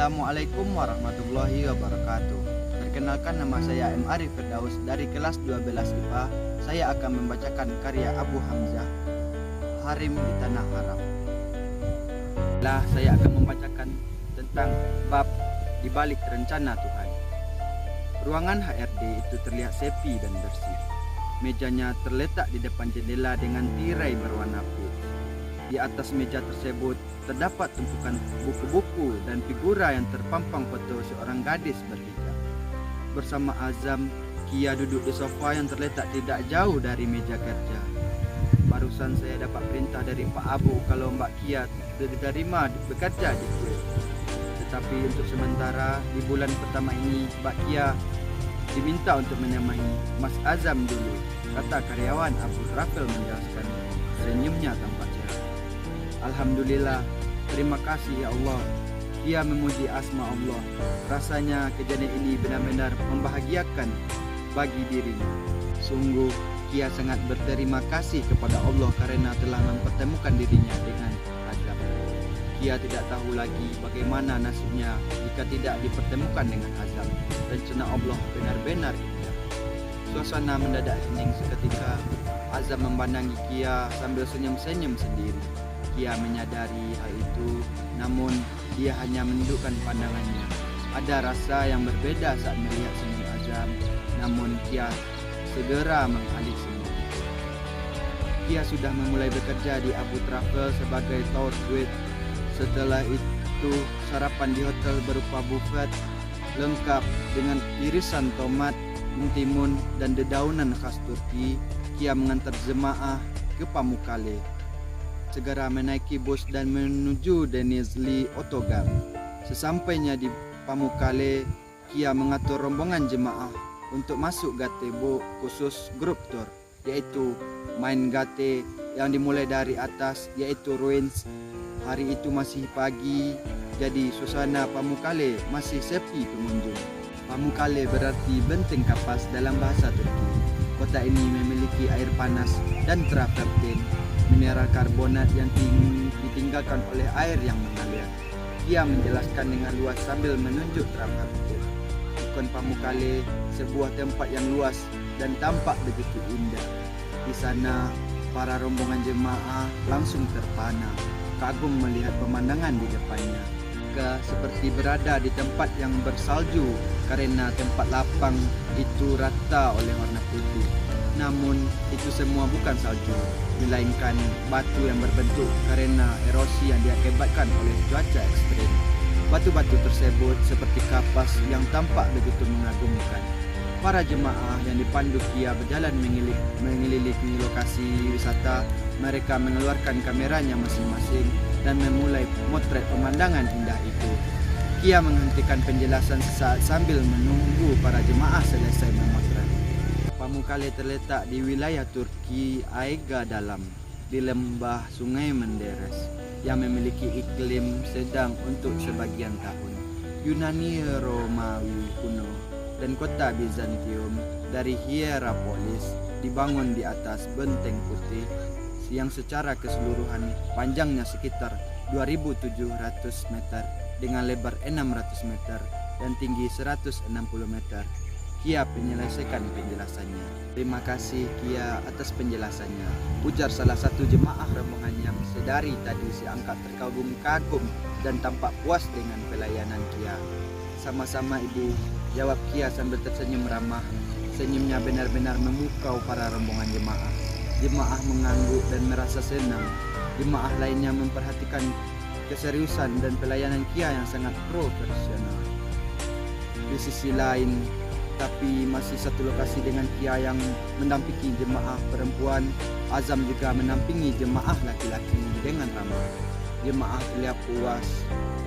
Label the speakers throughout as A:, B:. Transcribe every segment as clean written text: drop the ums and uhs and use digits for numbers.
A: Assalamualaikum warahmatullahi wabarakatuh. Perkenalkan, nama saya M. Arif Firdaus dari kelas 12 IPA. Saya akan membacakan karya Abu Hamzah, Harim di Tanah Haram. Saya akan membacakan tentang bab di balik rencana Tuhan. Ruangan HRD itu terlihat sepi dan bersih. Mejanya terletak di depan jendela dengan tirai berwarna putih. Di atas meja tersebut terdapat tumpukan buku-buku dan figura yang terpampang foto seorang gadis berhijab. Bersama Azam, Kia duduk di sofa yang terletak tidak jauh dari meja kerja. Barusan saya dapat perintah dari Pak Abu kalau Mbak Kia diterima bekerja di Kuwait. Tetapi untuk sementara di bulan pertama ini Mbak Kia diminta untuk menemani Mas Azam dulu, kata karyawan Abu Rafel menjelaskan, senyumnya tampak cerah. Alhamdulillah, terima kasih ya Allah. Kia memuji asma Allah. Rasanya kejadian ini benar-benar membahagiakan bagi dirinya. Sungguh Kia sangat berterima kasih kepada Allah karena telah mempertemukan dirinya dengan Azam. Kia tidak tahu lagi bagaimana nasibnya jika tidak dipertemukan dengan Azam. Rencana Allah benar-benar indah. Suasana mendadak hening seketika. Azam memandangi Kia sambil senyum-senyum sendiri. Kia menyadari hal itu, namun dia hanya menundukkan pandangannya. Ada rasa yang berbeda saat melihat senyum Azam, namun Kia segera mengalih senyum. Kia sudah memulai bekerja di Abu Travel sebagai tour guide. Setelah itu, sarapan di hotel berupa buffet lengkap dengan irisan tomat, mentimun, dan dedaunan khas Turki. Kia mengantar jemaah ke Pamukkale. Segera menaiki bus dan menuju Denizli Otogar. Sesampainya di Pamukkale, Kia mengatur rombongan jemaah untuk masuk gazebo khusus grup tour, yaitu main gate yang dimulai dari atas, yaitu ruins. Hari itu masih pagi, jadi suasana Pamukkale masih sepi pengunjung. Pamukkale berarti benteng kapas dalam bahasa Turki. Kota ini memiliki air panas dan travertin, mineral karbonat yang ditinggalkan oleh air yang mengalir. Ia menjelaskan dengan luas sambil menunjuk travertin. Ikon Pamukkale, sebuah tempat yang luas dan tampak begitu indah. Di sana, para rombongan jemaah langsung terpana, kagum melihat pemandangan di depannya. Seperti berada di tempat yang bersalju karena tempat lapang itu rata oleh warna putih. Namun itu semua bukan salju, melainkan batu yang berbentuk karena erosi yang diakibatkan oleh cuaca ekstrim. Batu-batu tersebut seperti kapas yang tampak begitu mengagumkan. Para jemaah yang dipandu Kia berjalan mengelilingi lokasi wisata. Mereka mengeluarkan kameranya masing-masing dan memulai memotret pemandangan indah itu. Kia menghentikan penjelasan sesaat sambil menunggu para jemaah selesai memotret. Pamukkale terletak di wilayah Turki Aiga Dalam, di lembah Sungai Menderes, yang memiliki iklim sedang untuk sebagian tahun. Yunani, Romawi kuno, dan kota Bizantium dari Hierapolis dibangun di atas benteng putih yang secara keseluruhan panjangnya sekitar 2.700 meter dengan lebar 600 meter dan tinggi 160 meter. Kia menyelesaikan penjelasannya. Terima kasih Kia atas penjelasannya, ujar salah satu jemaah rombongan yang sedari tadi seangkat terkagum-kagum dan tampak puas dengan pelayanan Kia. Sama-sama Ibu, jawab Kia sambil tersenyum ramah. Senyumnya benar-benar memukau para rombongan jemaah. Jemaah mengangguk dan merasa senang. Jemaah lainnya memperhatikan keseriusan dan pelayanan Kia yang sangat profesional. Di sisi lain, tapi masih satu lokasi dengan Kia yang mendampingi jemaah perempuan, Azam juga menampingi jemaah laki-laki dengan ramah. Jemaah terlihat puas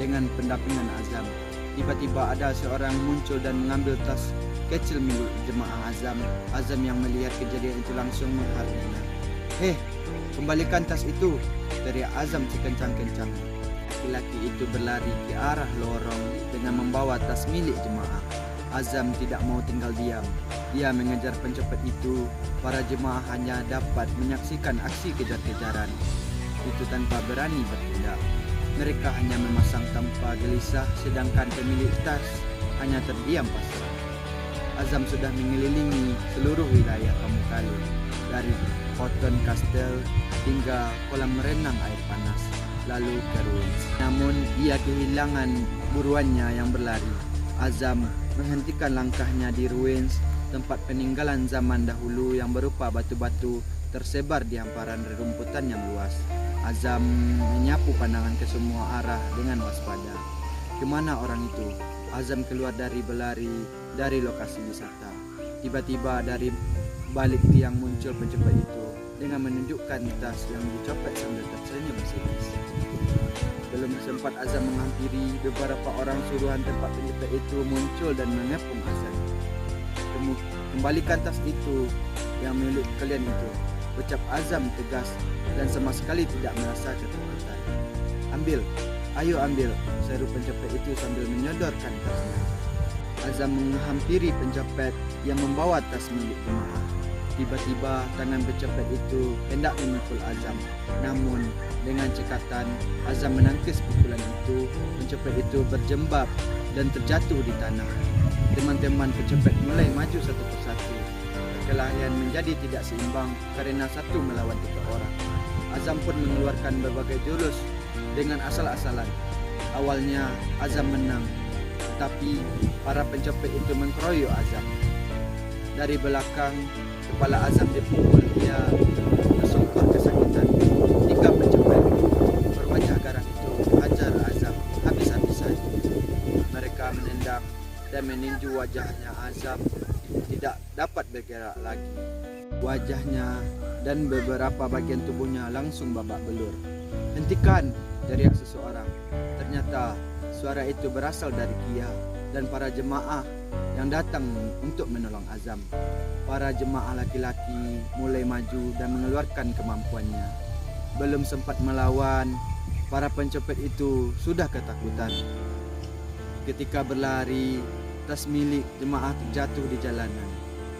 A: dengan pendampingan Azam. Tiba-tiba ada seorang muncul dan mengambil tas kecil milik jemaah Azam. Azam yang melihat kejadian itu langsung menghardinya. Kembalikan tas itu, teriak Azam sekencang-kencang. Laki-laki itu berlari ke arah lorong dengan membawa tas milik jemaah. Azam tidak mau tinggal diam. Dia mengejar pencopet itu. Para jemaah hanya dapat menyaksikan aksi kejar-kejaran itu tanpa berani bertindak. Mereka hanya memasang tanpa gelisah, sedangkan pemilik tas hanya terdiam pasrah. Azam sudah mengelilingi seluruh wilayah Pamukkale, dari Cotton Castle hingga kolam renang air panas, lalu ke Ruins. Namun ia kehilangan buruannya yang berlari. Azam menghentikan langkahnya di Ruins, tempat peninggalan zaman dahulu yang berupa batu-batu tersebar di hamparan rerumputan yang luas. Azam menyapu pandangan ke semua arah dengan waspada. Kemana orang itu? Azam keluar dari berlari dari lokasi wisata. Tiba-tiba dari balik tiang muncul pencopet itu dengan menunjukkan tas yang dicopet sambil tersenyum sinis. Belum sempat Azam menghampiri, beberapa orang suruhan tempat pencopet itu muncul dan mengepung Azam. Kembalikan tas itu yang milik kalian itu, ucap Azam tegas dan sama sekali tidak merasa ketakutan. Ambil, ayo ambil, seru pencopet itu sambil menyodorkan tasnya. Azam menghampiri pencopet yang membawa tas milik jemaah. Tiba-tiba tangan pencopet itu hendak memukul Azam, namun dengan cekatan Azam menangkis pukulan itu. Pencopet itu berjembab dan terjatuh di tanah. Teman-teman pencopet mulai maju satu persatu. Perkelahian menjadi tidak seimbang karena satu melawan 3 orang. Azam pun mengeluarkan berbagai jurus dengan asal-asalan. Awalnya Azam menang, tetapi para pencopet itu mengkeroyok Azam. Dari belakang, kepala Azam dipukul. Ia tersungkur kesakitan. 3 pencopet berwajah garang itu hajar Azam habis-habisan. Mereka menendang dan meninju wajahnya. Azam tidak dapat bergerak lagi. Wajahnya dan beberapa bagian tubuhnya langsung babak belur. Hentikan, teriak seseorang. Ternyata suara itu berasal dari Kia dan para jemaah yang datang untuk menolong Azam. Para jemaah laki-laki mulai maju dan mengeluarkan kemampuannya. Belum sempat melawan, para pencopet itu sudah ketakutan. Ketika berlari, tas milik jemaah terjatuh di jalanan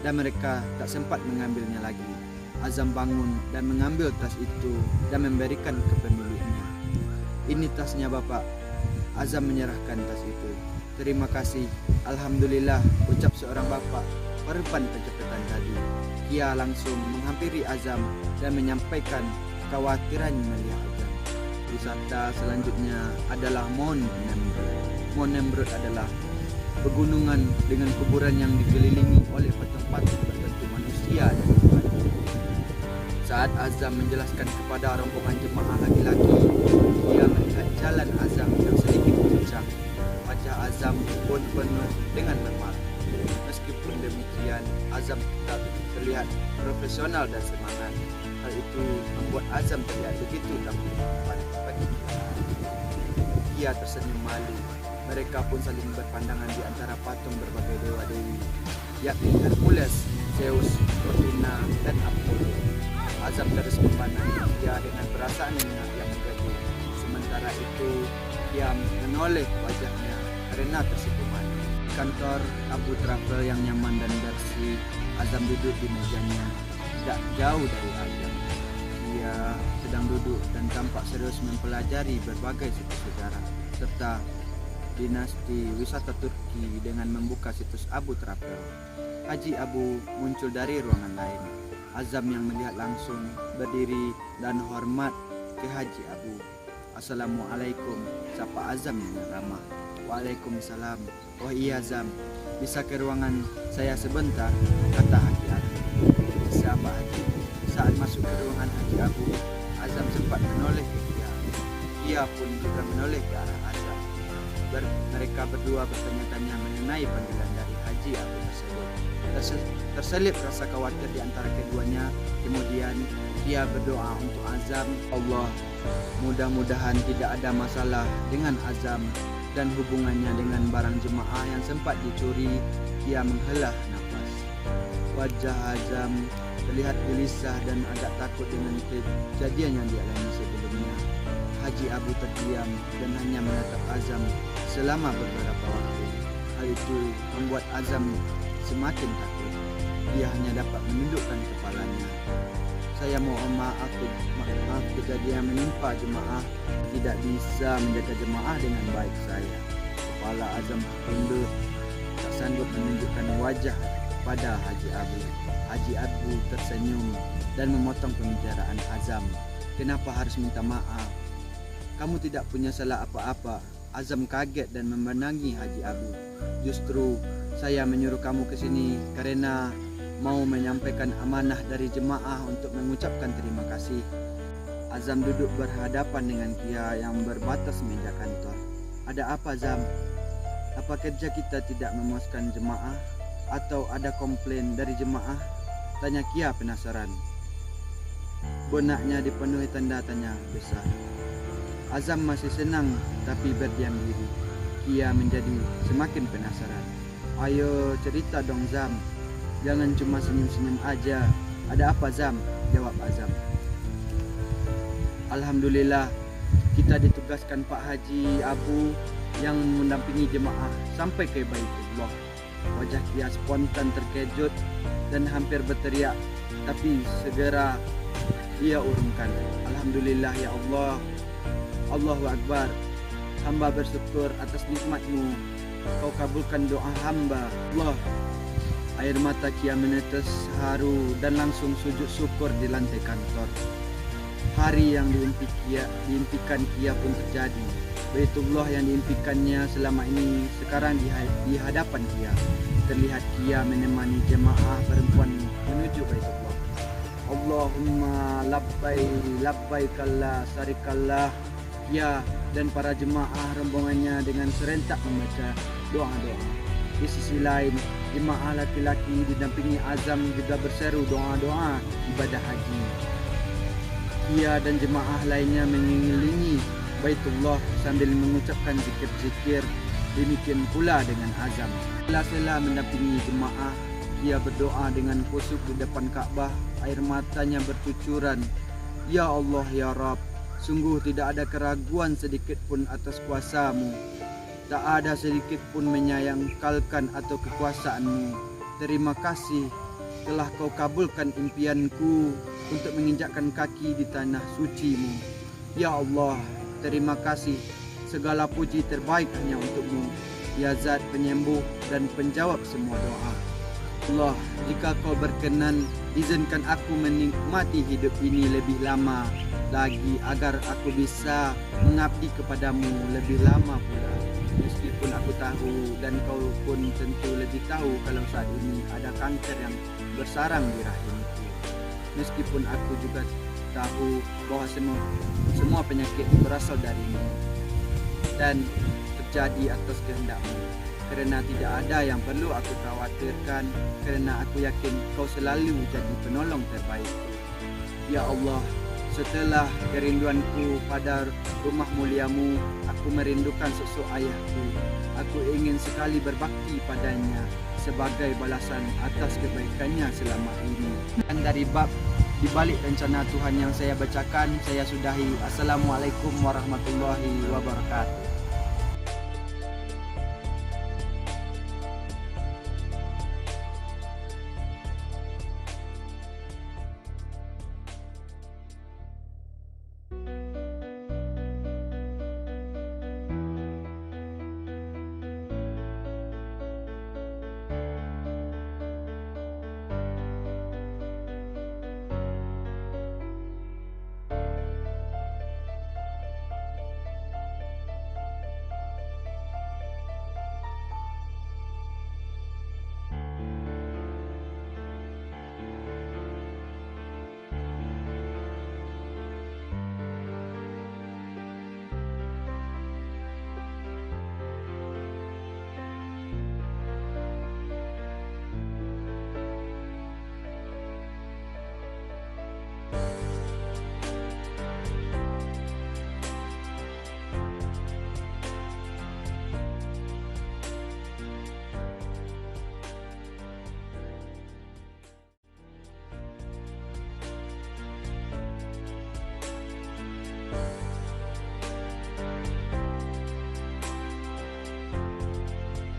A: dan mereka tak sempat mengambilnya lagi. Azam bangun dan mengambil tas itu dan memberikan ke pemiliknya. Ini tasnya Bapak. Azam menyerahkan tas itu. Terima kasih, alhamdulillah, ucap seorang bapak korban pencopetan tadi. Ia langsung menghampiri Azam dan menyampaikan kekhawatiran melihat Azam. Wisata selanjutnya adalah Mount Nemrut. Mount Nemrut adalah pegunungan dengan kuburan yang dikelilingi oleh patung-patung berbentuk manusia dan Tuhan. Saat Azam menjelaskan kepada rombongan jemaah laki-laki, ia melihat jalan Azam yang sedikit pincang. Wajah Azam pun penuh dengan lemah. Meskipun demikian, Azam tetap terlihat profesional dan semangat. Hal itu membuat Azam terlihat begitu takut bagi dia. Ia tersenyum malu. Mereka pun saling berpandangan di antara patung berbagai dewa-dewi, yakni Hercules, Zeus, Fortuna, dan Apollo. Azam terus memandang dia dengan perasaan yang mengganggu. Sementara itu, dia menoleh wajahnya karena tersipu malu. Kantor Abu Travel yang nyaman dan bersih, Azam duduk di mejanya, tidak jauh dari Azam. Dia sedang duduk dan tampak serius mempelajari berbagai situs sejarah serta dinasti wisata Turki dengan membuka situs Abu Travel. Haji Abu muncul dari ruangan lain. Azam yang melihat langsung berdiri dan hormat ke Haji Abu. Assalamualaikum, sapa Azam yang ramah. Waalaikumsalam. Oh iya Azam, bisa ke ruangan saya sebentar, kata Haji Abu. Bisa Pak Haji. Saat masuk ke ruangan Haji Abu, Azam sempat menoleh ke dia. Dia pun juga menoleh ke arah Azam. Mereka berdua bertanya-tanya mengenai panggilan dari Haji Abu tersebut. Terselip rasa khawatir di antara keduanya. Kemudian dia berdoa untuk Azam. Allah, mudah-mudahan tidak ada masalah dengan Azam dan hubungannya dengan barang jemaah yang sempat dicuri. Dia menghela nafas. Wajah Azam terlihat gelisah dan agak takut dengan kejadian yang dialami sebelumnya. Haji Abu terdiam dan hanya menatap Azam selama beberapa waktu. Hal itu membuat Azam semakin takut. Dia hanya dapat menundukkan kepalanya. saya mohon maaf kejadian menimpa jemaah tidak bisa menjaga jemaah dengan baik saya. Kepala Azam Pendut tak sanggup menunjukkan wajah pada Haji Abu. Haji Abu tersenyum dan memotong pembicaraan Azam. Kenapa harus minta maaf? Kamu tidak punya salah apa-apa. Azam kaget dan memenangi Haji Abu. Justru saya menyuruh kamu ke sini karena mau menyampaikan amanah dari jemaah untuk mengucapkan terima kasih. Azam duduk berhadapan dengan Kia yang berbatas meja kantor. Ada apa, Azam? Apa kerja kita tidak memuaskan jemaah? Atau ada komplain dari jemaah? Tanya Kia penasaran. Benaknya dipenuhi tanda tanya besar. Azam masih senang tapi berdiam diri. Kia menjadi semakin penasaran. Ayo cerita dong, Zam. Jangan cuma senyum-senyum aja. Ada apa, Zam? Jawab Azam. Alhamdulillah, kita ditugaskan Pak Haji Abu yang mendampingi jemaah sampai ke Baitullah. Wajah Kia spontan terkejut dan hampir berteriak, tapi segera ia urungkan. Alhamdulillah ya Allah. Allahu Akbar. Hamba bersyukur atas nikmat-Mu. Kau kabulkan doa hamba. Allah. Air mata Kia menetes haru dan langsung sujud syukur di lantai kantor. Hari yang diimpikan Kia pun terjadi. Baitullah yang diimpikannya selama ini sekarang di hadapan Kia. Terlihat Kia menemani jemaah perempuan menuju Baitullah. Allahumma labbaik syarikallah. Kia dan para jemaah rombongannya dengan serentak membaca doa-doa. Di sisi lain, jemaah laki-laki didampingi Azam juga berseru doa-doa ibadah haji. Kia dan jemaah lainnya mengelilingi Baitullah sambil mengucapkan zikir-zikir. Demikian pula dengan Azam. Sela-sela mendampingi jemaah, Kia berdoa dengan khusyuk di depan Ka'bah. Air matanya bercucuran. Ya Allah ya Rabb, sungguh tidak ada keraguan sedikit pun atas kuasa-Mu. Tak ada sedikit pun menyangkalkan atau kekuasaan-Mu. Terima kasih telah Kau kabulkan impianku untuk menginjakkan kaki di tanah suci-Mu. Ya Allah, terima kasih. Segala puji terbaik hanya untuk-Mu, ya Zat penyembuh dan penjawab semua doa. Allah, jika Kau berkenan, izinkan aku menikmati hidup ini lebih lama lagi agar aku bisa mengabdi kepadamu lebih lama pula. Meskipun aku tahu dan kau pun tentu lebih tahu kalau saat ini ada kanker yang bersarang di rahimku. Meskipun aku juga tahu bahwa semua penyakit berasal darimu dan terjadi atas kehendak-Mu. Kerana tidak ada yang perlu aku khawatirkan, kerana aku yakin Kau selalu jadi penolong terbaikku. Ya Allah, setelah kerinduanku pada rumah mulia-Mu, aku merindukan sosok ayahku. Aku ingin sekali berbakti padanya sebagai balasan atas kebaikannya selama ini. Dan dari bab di balik rencana Tuhan yang saya bacakan, saya sudahi. Assalamualaikum warahmatullahi wabarakatuh.